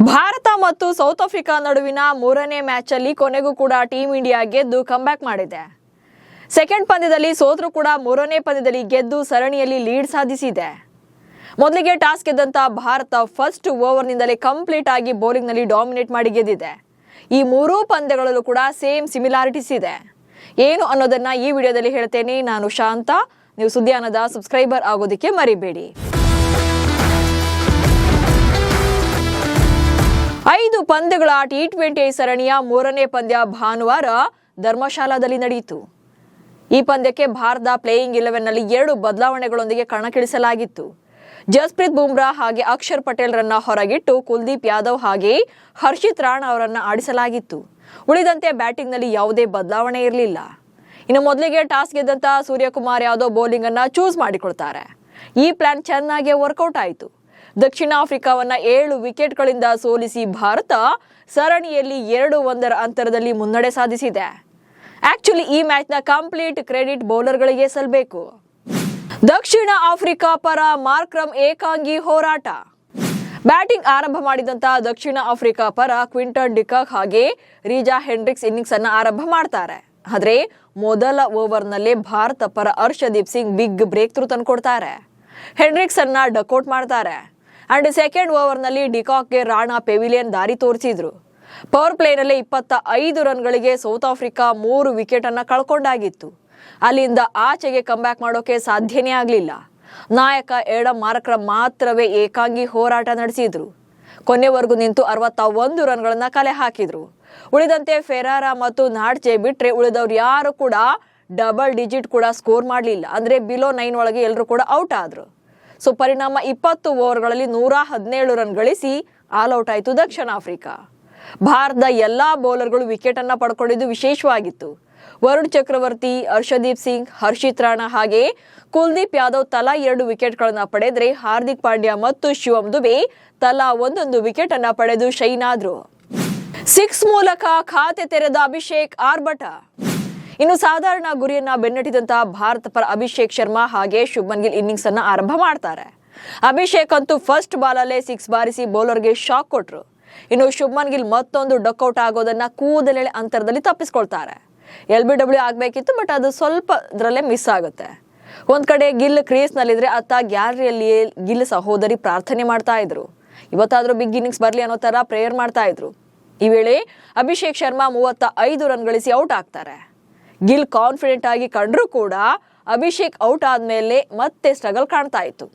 ಭಾರತ ಮತ್ತು south Africa ನಡುವಿನ ಮೂರನೇ ಮ್ಯಾಚ್ ಅಲ್ಲಿ ಕೊನೆಗೂ ಕೂಡ ಟೀಮ್ ಇಂಡಿಯಾ ಗೆದ್ದು ಕಮ್ಬ್ಯಾಕ್ ಮಾಡಿದೆ. ಸೆಕೆಂಡ್ ಪಂದ್ಯದಲ್ಲಿ ಸೋತರೂ ಕೂಡ ಮೂರನೇ ಪಂದ್ಯದಲ್ಲಿ ಗೆದ್ದು ಸರಣಿಯಲ್ಲಿ ಲೀಡ್ ಸಾಧಿಸಿದೆ. ಮೊದಲಿಗೆ ಟಾಸ್ ಗೆದ್ದಂತ ಭಾರತ ಫಸ್ಟ್ ಓವರ್ನಿಂದಲೇ ಕಂಪ್ಲೀಟ್ ಆಗಿ ಬೌಲಿಂಗ್ ನಲ್ಲಿ ಡಾಮಿನೇಟ್ ಮಾಡಿ ಗೆದ್ದಿದೆ. ಈ ಮೂರೂ ಪಂದ್ಯಗಳಲ್ಲೂ ಕೂಡ ಸೇಮ್ ಸಿಮಿಲಾರಿಟೀಸ್ ಇದೆ. ಏನು ಅನ್ನೋದನ್ನ ಈ ವಿಡಿಯೋದಲ್ಲಿ ಹೇಳ್ತೇನೆ. ನಾನು ಶಾಂತ. ನೀವು ಸುದ್ದಿಯಾನದ ಸಬ್ಸ್ಕ್ರೈಬರ್ ಆಗೋದಕ್ಕೆ ಮರಿಬೇಡಿ. 5 ಪಂದ್ಯಗಳ T20 ಸರಣಿಯ ಮೂರನೇ ಪಂದ್ಯ ಭಾನುವಾರ ಧರ್ಮಶಾಲಾದಲ್ಲಿ ನಡೆಯಿತು. ಈ ಪಂದ್ಯಕ್ಕೆ ಭಾರತ ಪ್ಲೇಯಿಂಗ್ 11 ನಲ್ಲಿ 2 ಬದಲಾವಣೆಗಳೊಂದಿಗೆ ಕಣಕ್ಕಿಳಿಸಲಾಗಿತ್ತು. ಜಸ್ಪ್ರೀತ್ ಬುಮ್ರಾ ಹಾಗೆ ಅಕ್ಷರ್ ಪಟೇಲ್ ರನ್ನ ಹೊರಗಿಟ್ಟು ಕುಲ್ದೀಪ್ ಯಾದವ್ ಹಾಗೆ ಹರ್ಷಿತ್ ರಾಣಾ ಅವರನ್ನ ಆಡಿಸಲಾಗಿತ್ತು. ಉಳಿದಂತೆ ಬ್ಯಾಟಿಂಗ್ ನಲ್ಲಿ ಯಾವುದೇ ಬದಲಾವಣೆ ಇರಲಿಲ್ಲ. ಇನ್ನು ಮೊದಲಿಗೆ ಟಾಸ್ ಗೆದ್ದಂತ ಸೂರ್ಯಕುಮಾರ್ ಯಾದವ್ ಬೌಲಿಂಗ್ ಅನ್ನ ಚೂಸ್ ಮಾಡಿಕೊಳ್ತಾರೆ. ಈ ಪ್ಲಾನ್ ಚೆನ್ನಾಗಿ ವರ್ಕೌಟ್ ಆಯಿತು. ದಕ್ಷಿಣ ಆಫ್ರಿಕಾವನ್ನ 7 ವಿಕೆಟ್ಗಳಿಂದ ಸೋಲಿಸಿ ಭಾರತ ಸರಣಿಯಲ್ಲಿ 2-1 ಅಂತರದಲ್ಲಿ ಮುನ್ನಡೆ ಸಾಧಿಸಿದೆ. ಆಕ್ಚುಲಿ ಈ ಮ್ಯಾಚ್ ನ ಕಂಪ್ಲೀಟ್ ಕ್ರೆಡಿಟ್ ಬೌಲರ್ಗಳಿಗೆ ಸಲ್ಲಬೇಕು. ದಕ್ಷಿಣ ಆಫ್ರಿಕಾ ಪರ ಮಾರ್ಕ್ರಮ್ ಏಕಾಂಗಿ ಹೋರಾಟ. ಬ್ಯಾಟಿಂಗ್ ಆರಂಭ ಮಾಡಿದಂತ ದಕ್ಷಿಣ ಆಫ್ರಿಕಾ ಪರ ಕ್ವಿಂಟನ್ ಡಿಕಾಕ್ ಹಾಗೆ ರೀಜಾ ಹೆಂಡ್ರಿಕ್ಸ್ ಇನ್ನಿಂಗ್ಸ್ ಅನ್ನ ಆರಂಭ ಮಾಡ್ತಾರೆ. ಆದ್ರೆ ಮೊದಲ ಓವರ್ನಲ್ಲೇ ಭಾರತ ಪರ Harshdeep Singh big breakthrough ತಂದುಕೊಡ್ತಾರೆ. ಹೆಂಡ್ರಿಕ್ಸ್ ಅನ್ನ ಡಕ್ಔಟ್ ಮಾಡ್ತಾರೆ. ಅಂಡ್ ಸೆಕೆಂಡ್ ಓವರ್ನಲ್ಲಿ ಡಿಕಾಕ್ಗೆ ರಾಣಾ ಪೆವಿಲಿಯನ್ ದಾರಿ ತೋರಿಸಿದ್ರು. ಪವರ್ ಪ್ಲೇನಲ್ಲಿ 25 ರನ್ಗಳಿಗೆ ಸೌತ್ ಆಫ್ರಿಕಾ 3 ವಿಕೆಟ್ ಅನ್ನ ಕಳ್ಕೊಂಡಾಗಿತ್ತು. ಅಲ್ಲಿಂದ ಆಚೆಗೆ ಕಂಬ್ಯಾಕ್ ಮಾಡೋಕೆ ಸಾಧ್ಯನೇ ಆಗಲಿಲ್ಲ. ನಾಯಕ ಏಡಮ್ ಮಾರ್ಕ್ರಮ್ ಮಾತ್ರವೇ ಏಕಾಂಗಿ ಹೋರಾಟ ನಡೆಸಿದ್ರು. ಕೊನೆವರೆಗೂ ನಿಂತು 61 ರನ್ಗಳನ್ನ ಕಲೆ ಹಾಕಿದ್ರು. ಉಳಿದಂತೆ ಫೆರಾರಾ ಮತ್ತು ನಾಡ್ಜೆ ಬಿಟ್ರೆ ಉಳಿದವ್ರು ಯಾರು ಕೂಡ ಡಬಲ್ ಡಿಜಿಟ್ ಕೂಡ ಸ್ಕೋರ್ ಮಾಡಲಿಲ್ಲ. ಅಂದ್ರೆ ಬಿಲೋ 9 ಒಳಗೆ ಎಲ್ಲರೂ ಕೂಡ ಔಟ್ ಆದ್ರು. ಸೊ ಪರಿಣಾಮ 20 ಓವರ್ಗಳಲ್ಲಿ 117 ರನ್ ಗಳಿಸಿ ಆಲ್ ಔಟ್ ಆಯಿತು ದಕ್ಷಿಣ ಆಫ್ರಿಕಾ. ಭಾರತದ ಎಲ್ಲಾ ಬೌಲರ್ಗಳು ವಿಕೆಟ್ ಅನ್ನ ಪಡ್ಕೊಂಡಿದ್ದು ವಿಶೇಷವಾಗಿತ್ತು. ವರುಣ್ ಚಕ್ರವರ್ತಿ, ಹರ್ಷದೀಪ್ ಸಿಂಗ್, ಹರ್ಷಿತ್ ರಾಣಾ ಹಾಗೆ ಕುಲ್ದೀಪ್ ಯಾದವ್ ತಲಾ 2 ವಿಕೆಟ್ಗಳನ್ನ ಪಡೆದ್ರೆ ಹಾರ್ದಿಕ್ ಪಾಂಡ್ಯ ಮತ್ತು ಶಿವಮ್ ದುಬೆ ತಲಾ 1 ವಿಕೆಟ್ ಅನ್ನ ಪಡೆದು ಶೈನ್ ಆದ್ರು. 6 ಮೂಲಕ ಖಾತೆ ತೆರೆದ ಅಭಿಷೇಕ್ ಆರ್ಭಟ. ಇನ್ನು ಸಾಧಾರಣ ಗುರಿಯನ್ನ ಬೆನ್ನಟ್ಟಿದಂತಹ ಭಾರತ ಪರ ಅಭಿಷೇಕ್ ಶರ್ಮಾ ಹಾಗೆ ಶುಭ್ಮನ್ ಗಿಲ್ ಇನ್ನಿಂಗ್ಸ್ ಅನ್ನ ಆರಂಭ ಮಾಡ್ತಾರೆ. ಅಭಿಷೇಕ್ ಅಂತೂ ಫಸ್ಟ್ ಬಾಲ್ ಅಲ್ಲೇ 6 ಬಾರಿಸಿ ಬೌಲರ್ಗೆ ಶಾಕ್ ಕೊಟ್ರು. ಇನ್ನು ಶುಭ್ಮನ್ ಗಿಲ್ ಮತ್ತೊಂದು ಡಕ್ಔಟ್ ಆಗೋದನ್ನ ಕೂದಲೆಳೆ ಅಂತರದಲ್ಲಿ ತಪ್ಪಿಸ್ಕೊಳ್ತಾರೆ. LBW ಆಗ್ಬೇಕಿತ್ತು, ಬಟ್ ಅದು ಸ್ವಲ್ಪ ಇದರಲ್ಲೇ ಮಿಸ್ ಆಗುತ್ತೆ. ಒಂದ್ ಕಡೆ ಗಿಲ್ ಕ್ರೀಸ್ ನಲ್ಲಿದ್ರೆ ಅತ್ತ ಗ್ಯಾಲರಿಯಲ್ಲಿಯೇ ಗಿಲ್ ಸಹೋದರಿ ಪ್ರಾರ್ಥನೆ ಮಾಡ್ತಾ ಇದ್ರು. ಇವತ್ತಾದ್ರೂ ಬಿಗ್ ಇನ್ನಿಂಗ್ಸ್ ಬರ್ಲಿ ಅನ್ನೋ ತರ ಪ್ರೇಯರ್ ಮಾಡ್ತಾ ಇದ್ರು. ಈ ವೇಳೆ ಅಭಿಷೇಕ್ ಶರ್ಮಾ 35 ರನ್ ಗಳಿಸಿ ಔಟ್ ಆಗ್ತಾರೆ. ಗಿಲ್ ಕಾನ್ಫಿಡೆಂಟ್ ಆಗಿ ಕಂಡ್ರೂ ಕೂಡ ಅಭಿಷೇಕ್ ಔಟ್ ಆದ್ಮೇಲೆ ಮತ್ತೆ ಸ್ಟ್ರಗಲ್ ಕಾಣ್ತಾ ಇತ್ತು.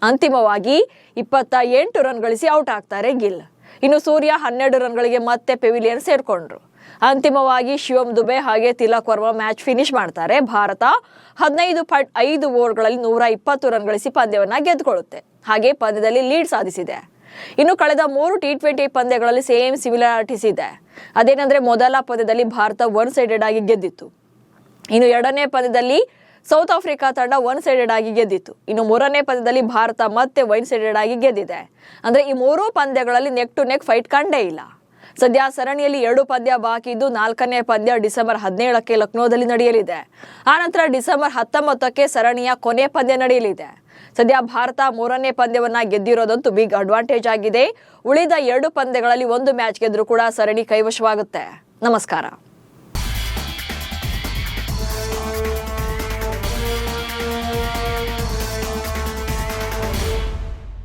ಅಂತಿಮವಾಗಿ 28 ರನ್ ಗಳಿಸಿ ಔಟ್ ಆಗ್ತಾರೆ ಗಿಲ್. ಇನ್ನು ಸೂರ್ಯ 12 ರನ್ಗಳಿಗೆ ಮತ್ತೆ ಪೆವಿಲಿಯನ್ ಸೇರ್ಕೊಂಡ್ರು. ಅಂತಿಮವಾಗಿ ಶಿವಮ್ ದುಬೆ ಹಾಗೆ ತಿಲಕ್ ವರ್ಮಾ ಮ್ಯಾಚ್ ಫಿನಿಶ್ ಮಾಡ್ತಾರೆ. ಭಾರತ 15.5 ಓವರ್ಗಳಲ್ಲಿ 120 ರನ್ ಗಳಿಸಿ ಪಂದ್ಯವನ್ನ ಗೆದ್ದುಕೊಳ್ಳುತ್ತೆ. ಹಾಗೆ ಪಂದ್ಯದಲ್ಲಿ ಲೀಡ್ ಸಾಧಿಸಿದೆ. ಇನ್ನು ಕಳೆದ 3 T20 ಪಂದ್ಯಗಳಲ್ಲಿ ಸೇಮ್ ಸಿಮಿಲಾರಿಟೀಸ್ ಇದೆ. ಅದೇನಂದ್ರೆ ಮೊದಲ ಪಂದ್ಯದಲ್ಲಿ ಭಾರತ ಒನ್ ಸೈಡೆಡ್ ಆಗಿ ಗೆದ್ದಿತ್ತು. ಇನ್ನು ಎರಡನೇ ಪಂದ್ಯದಲ್ಲಿ ಸೌತ್ ಆಫ್ರಿಕಾ ತಂಡ ಒನ್ ಸೈಡೆಡ್ ಆಗಿ ಗೆದ್ದಿತ್ತು. ಇನ್ನು ಮೂರನೇ ಪಂದ್ಯದಲ್ಲಿ ಭಾರತ ಮತ್ತೆ ಒನ್ ಸೈಡೆಡ್ ಆಗಿ ಗೆದ್ದಿದೆ. ಅಂದ್ರೆ ಈ 3 ಪಂದ್ಯಗಳಲ್ಲಿ ನೆಕ್ ಟು ನೆಕ್ ಫೈಟ್ ಕಂಡೇ ಇಲ್ಲ. ಸದ್ಯ ಸರಣಿಯಲ್ಲಿ 2 ಪಂದ್ಯ ಬಾಕಿ ಇದ್ದು 4ನೇ ಪಂದ್ಯ ಡಿಸೆಂಬರ್ 17ಕ್ಕೆ ಲಕ್ನೋದಲ್ಲಿ ನಡೆಯಲಿದೆ. ಆನಂತರ ಡಿಸೆಂಬರ್ 19ಕ್ಕೆ ಸರಣಿಯ ಕೊನೆ ಪಂದ್ಯ ನಡೆಯಲಿದೆ. ಸದ್ಯ ಭಾರತ 3ನೇ ಪಂದ್ಯವನ್ನ ಗೆದ್ದಿರೋದಂತೂ ಬಿಗ್ ಅಡ್ವಾಂಟೇಜ್ ಆಗಿದೆ. ಉಳಿದ 2 ಪಂದ್ಯಗಳಲ್ಲಿ 1 ಮ್ಯಾಚ್ ಗೆದ್ರೂ ಕೂಡ ಸರಣಿ ಕೈವಶವಾಗುತ್ತೆ. ನಮಸ್ಕಾರ.